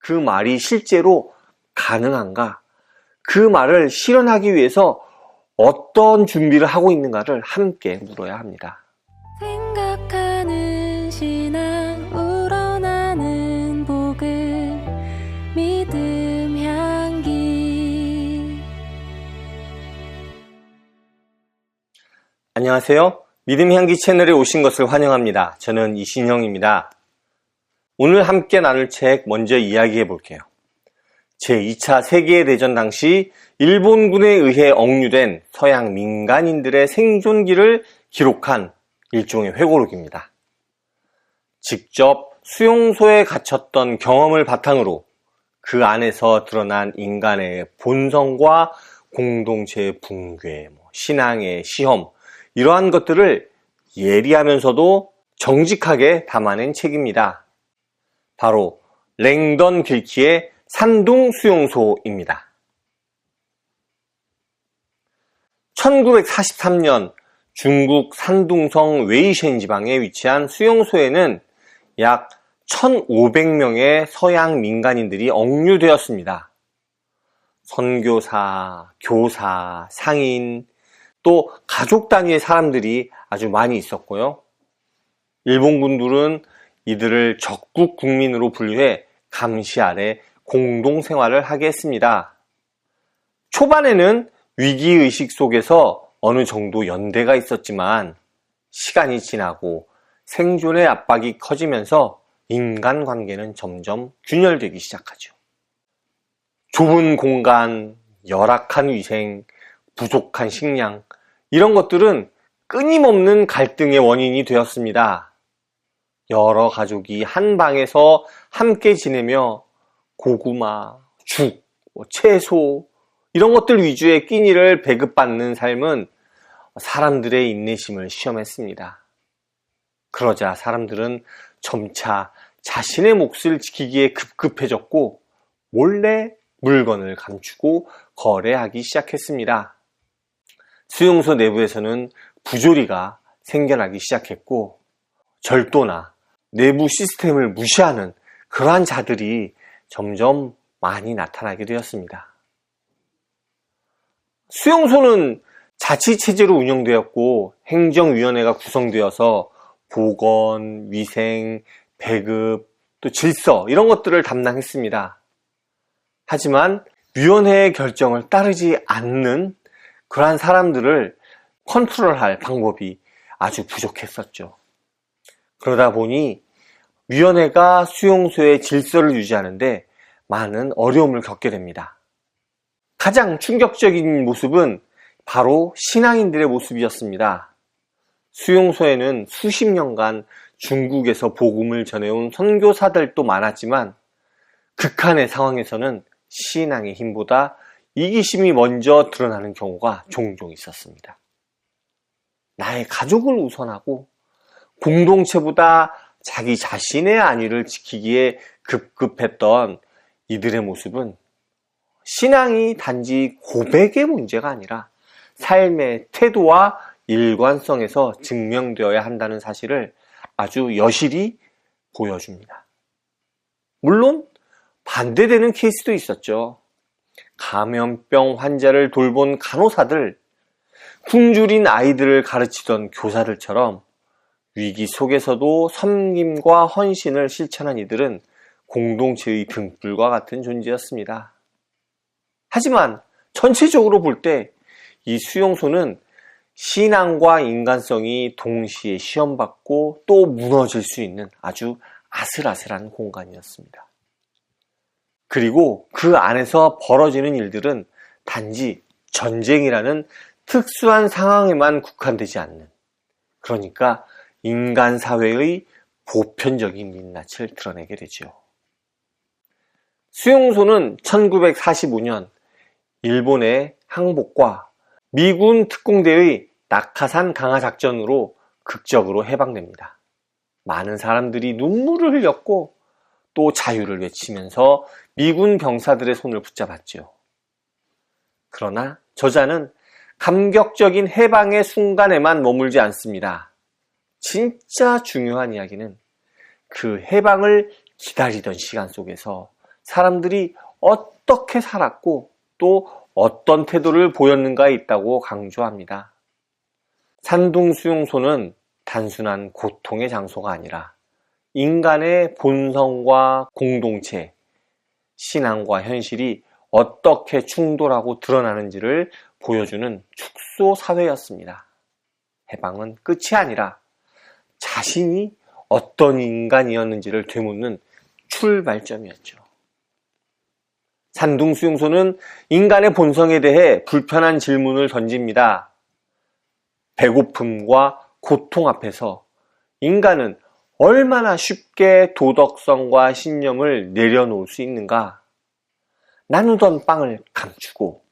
그 말이 실제로 가능한가? 그 말을 실현하기 위해서 어떤 준비를 하고 있는가를 함께 물어야 합니다. 생각하는 신앙 우러나는 복음 믿음 향기. 안녕하세요. 믿음 향기 채널에 오신 것을 환영합니다. 저는 이신형입니다. 오늘 함께 나눌 책 먼저 이야기해 볼게요. 제2차 세계대전 당시 일본군에 의해 억류된 서양 민간인들의 생존기를 기록한 일종의 회고록입니다. 직접 수용소에 갇혔던 경험을 바탕으로 그 안에서 드러난 인간의 본성과 공동체의 붕괴, 신앙의 시험, 이러한 것들을 예리하면서도 정직하게 담아낸 책입니다. 바로 랭던 길키의 산둥 수용소입니다. 1943년 중국 산둥성 웨이셴 지방에 위치한 수용소에는 약 1,500명의 서양 민간인들이 억류되었습니다. 선교사, 교사, 상인, 또 가족 단위의 사람들이 아주 많이 있었고요. 일본군들은 이들을 적국 국민으로 분류해 감시 아래 공동생활을 하게 했습니다. 초반에는 위기의식 속에서 어느 정도 연대가 있었지만 시간이 지나고 생존의 압박이 커지면서 인간관계는 점점 균열되기 시작하죠. 좁은 공간, 열악한 위생, 부족한 식량, 이런 것들은 끊임없는 갈등의 원인이 되었습니다. 여러 가족이 한 방에서 함께 지내며 고구마, 죽, 채소 이런 것들 위주의 끼니를 배급받는 삶은 사람들의 인내심을 시험했습니다. 그러자 사람들은 점차 자신의 몫을 지키기에 급급해졌고 몰래 물건을 감추고 거래하기 시작했습니다. 수용소 내부에서는 부조리가 생겨나기 시작했고 절도나 내부 시스템을 무시하는 그러한 자들이 점점 많이 나타나게 되었습니다. 수용소는 자치체제로 운영되었고 행정위원회가 구성되어서 보건, 위생, 배급, 또 질서 이런 것들을 담당했습니다. 하지만 위원회의 결정을 따르지 않는 그러한 사람들을 컨트롤할 방법이 아주 부족했었죠. 그러다 보니 위원회가 수용소의 질서를 유지하는데 많은 어려움을 겪게 됩니다. 가장 충격적인 모습은 바로 신앙인들의 모습이었습니다. 수용소에는 수십 년간 중국에서 복음을 전해온 선교사들도 많았지만 극한의 상황에서는 신앙의 힘보다 이기심이 먼저 드러나는 경우가 종종 있었습니다. 나의 가족을 우선하고 공동체보다 자기 자신의 안위를 지키기에 급급했던 이들의 모습은 신앙이 단지 고백의 문제가 아니라 삶의 태도와 일관성에서 증명되어야 한다는 사실을 아주 여실히 보여줍니다. 물론 반대되는 케이스도 있었죠. 감염병 환자를 돌본 간호사들, 굶주린 아이들을 가르치던 교사들처럼 위기 속에서도 섬김과 헌신을 실천한 이들은 공동체의 등불과 같은 존재였습니다. 하지만 전체적으로 볼 때 이 수용소는 신앙과 인간성이 동시에 시험받고 또 무너질 수 있는 아주 아슬아슬한 공간이었습니다. 그리고 그 안에서 벌어지는 일들은 단지 전쟁이라는 특수한 상황에만 국한되지 않는, 그러니까 인간 사회의 보편적인 민낯을 드러내게 되죠. 수용소는 1945년 일본의 항복과 미군 특공대의 낙하산 강화 작전으로 극적으로 해방됩니다. 많은 사람들이 눈물을 흘렸고 또 자유를 외치면서 미군 병사들의 손을 붙잡았죠. 그러나 저자는 감격적인 해방의 순간에만 머물지 않습니다. 진짜 중요한 이야기는 그 해방을 기다리던 시간 속에서 사람들이 어떻게 살았고 또 어떤 태도를 보였는가에 있다고 강조합니다. 산둥수용소는 단순한 고통의 장소가 아니라 인간의 본성과 공동체, 신앙과 현실이 어떻게 충돌하고 드러나는지를 보여주는 축소 사회였습니다. 해방은 끝이 아니라 자신이 어떤 인간이었는지를 되묻는 출발점이었죠. 산둥수용소는 인간의 본성에 대해 불편한 질문을 던집니다. 배고픔과 고통 앞에서 인간은 얼마나 쉽게 도덕성과 신념을 내려놓을 수 있는가? 나누던 빵을 감추고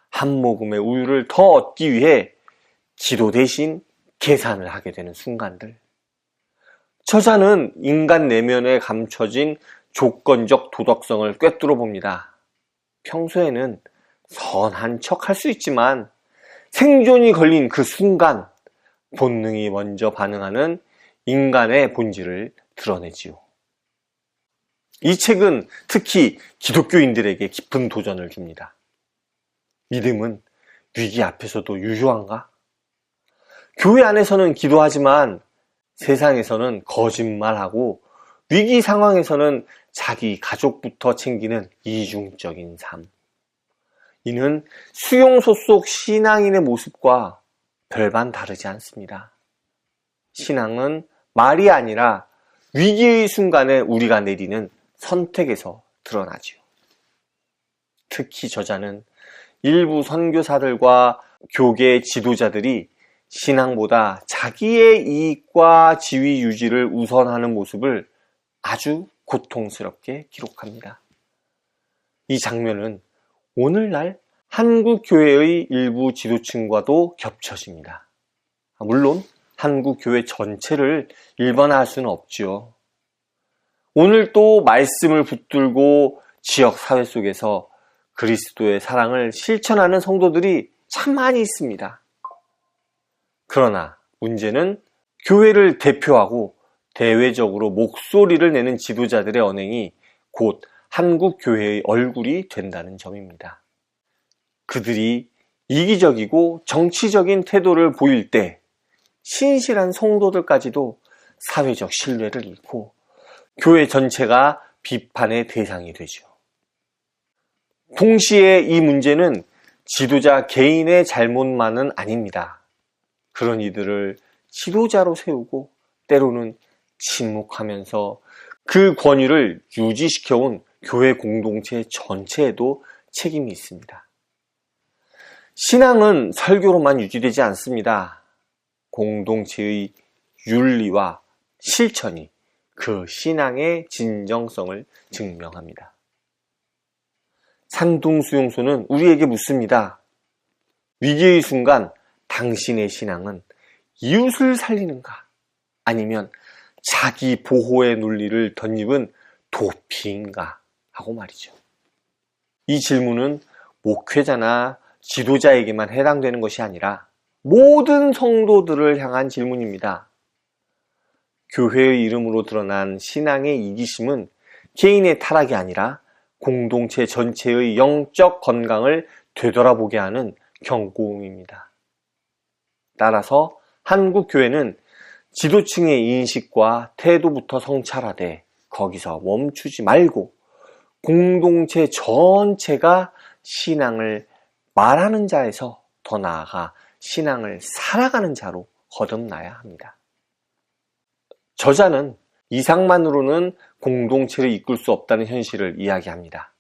한 모금의 우유를 더 얻기 위해 기도 대신 계산을 하게 되는 순간들. 저자는 인간 내면에 감춰진 조건적 도덕성을 꿰뚫어 봅니다. 평소에는 선한 척 할 수 있지만 생존이 걸린 그 순간 본능이 먼저 반응하는 인간의 본질을 드러내지요. 이 책은 특히 기독교인들에게 깊은 도전을 줍니다. 믿음은 위기 앞에서도 유효한가? 교회 안에서는 기도하지만 세상에서는 거짓말하고 위기 상황에서는 자기 가족부터 챙기는 이중적인 삶. 이는 수용소 속 신앙인의 모습과 별반 다르지 않습니다. 신앙은 말이 아니라 위기의 순간에 우리가 내리는 선택에서 드러나지요. 특히 저자는 일부 선교사들과 교계 지도자들이 신앙보다 자기의 이익과 지위 유지를 우선하는 모습을 아주 고통스럽게 기록합니다. 이 장면은 오늘날 한국 교회의 일부 지도층과도 겹쳐집니다. 물론 한국 교회 전체를 일반화할 수는 없지요. 오늘 또 말씀을 붙들고 지역 사회 속에서 그리스도의 사랑을 실천하는 성도들이 참 많이 있습니다. 그러나 문제는 교회를 대표하고 대외적으로 목소리를 내는 지도자들의 언행이 곧 한국 교회의 얼굴이 된다는 점입니다. 그들이 이기적이고 정치적인 태도를 보일 때 신실한 성도들까지도 사회적 신뢰를 잃고 교회 전체가 비판의 대상이 되죠. 동시에 이 문제는 지도자 개인의 잘못만은 아닙니다. 그런 이들을 지도자로 세우고 때로는 침묵하면서 그 권위를 유지시켜온 교회 공동체 전체에도 책임이 있습니다. 신앙은 설교로만 유지되지 않습니다. 공동체의 윤리와 실천이 그 신앙의 진정성을 증명합니다. 산둥수용소는 우리에게 묻습니다. 위기의 순간 당신의 신앙은 이웃을 살리는가? 아니면 자기 보호의 논리를 덧입은 도피인가? 하고 말이죠. 이 질문은 목회자나 지도자에게만 해당되는 것이 아니라 모든 성도들을 향한 질문입니다. 교회의 이름으로 드러난 신앙의 이기심은 개인의 타락이 아니라 공동체 전체의 영적 건강을 되돌아보게 하는 경고음입니다. 따라서 한국 교회는 지도층의 인식과 태도부터 성찰하되 거기서 멈추지 말고 공동체 전체가 신앙을 말하는 자에서 더 나아가 신앙을 살아가는 자로 거듭나야 합니다. 저자는 이상만으로는 공동체를 이끌 수 없다는 현실을 이야기합니다.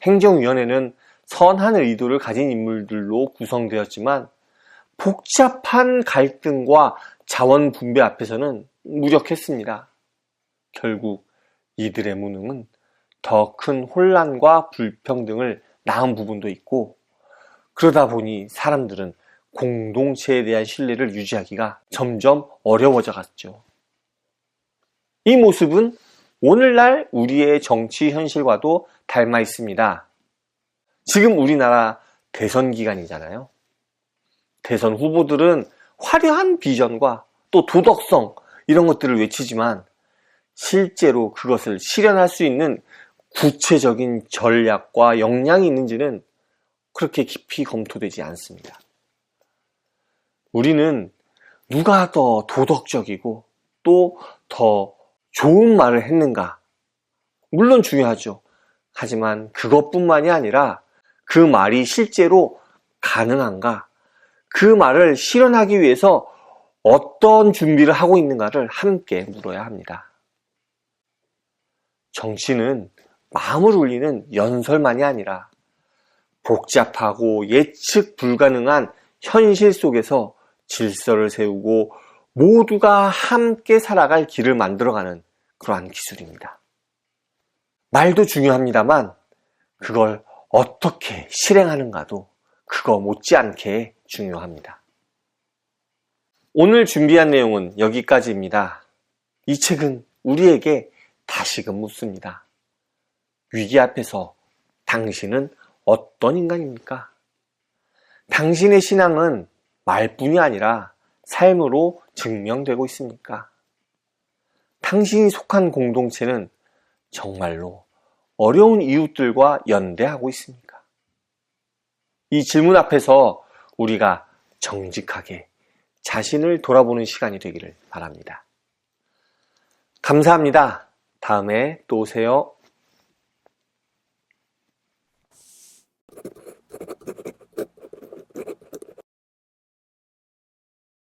행정위원회는 선한 의도를 가진 인물들로 구성되었지만 복잡한 갈등과 자원 분배 앞에서는 무력했습니다. 결국 이들의 무능은 더 큰 혼란과 불평등을 낳은 부분도 있고 그러다 보니 사람들은 공동체에 대한 신뢰를 유지하기가 점점 어려워져 갔죠. 이 모습은 오늘날 우리의 정치 현실과도 닮아 있습니다. 지금 우리나라 대선 기간이잖아요. 대선 후보들은 화려한 비전과 또 도덕성 이런 것들을 외치지만 실제로 그것을 실현할 수 있는 구체적인 전략과 역량이 있는지는 그렇게 깊이 검토되지 않습니다. 우리는 누가 더 도덕적이고 또 더 좋은 말을 했는가? 물론 중요하죠. 하지만 그것뿐만이 아니라 그 말이 실제로 가능한가? 그 말을 실현하기 위해서 어떤 준비를 하고 있는가를 함께 물어야 합니다. 정치는 마음을 울리는 연설만이 아니라 복잡하고 예측 불가능한 현실 속에서 질서를 세우고 모두가 함께 살아갈 길을 만들어가는 그러한 기술입니다. 말도 중요합니다만 그걸 어떻게 실행하는가도 그거 못지않게 중요합니다. 오늘 준비한 내용은 여기까지입니다. 이 책은 우리에게 다시금 묻습니다. 위기 앞에서 당신은 어떤 인간입니까? 당신의 신앙은 말뿐이 아니라 삶으로 증명되고 있습니까? 당신이 속한 공동체는 정말로 어려운 이웃들과 연대하고 있습니까? 이 질문 앞에서 우리가 정직하게 자신을 돌아보는 시간이 되기를 바랍니다. 감사합니다. 다음에 또 오세요.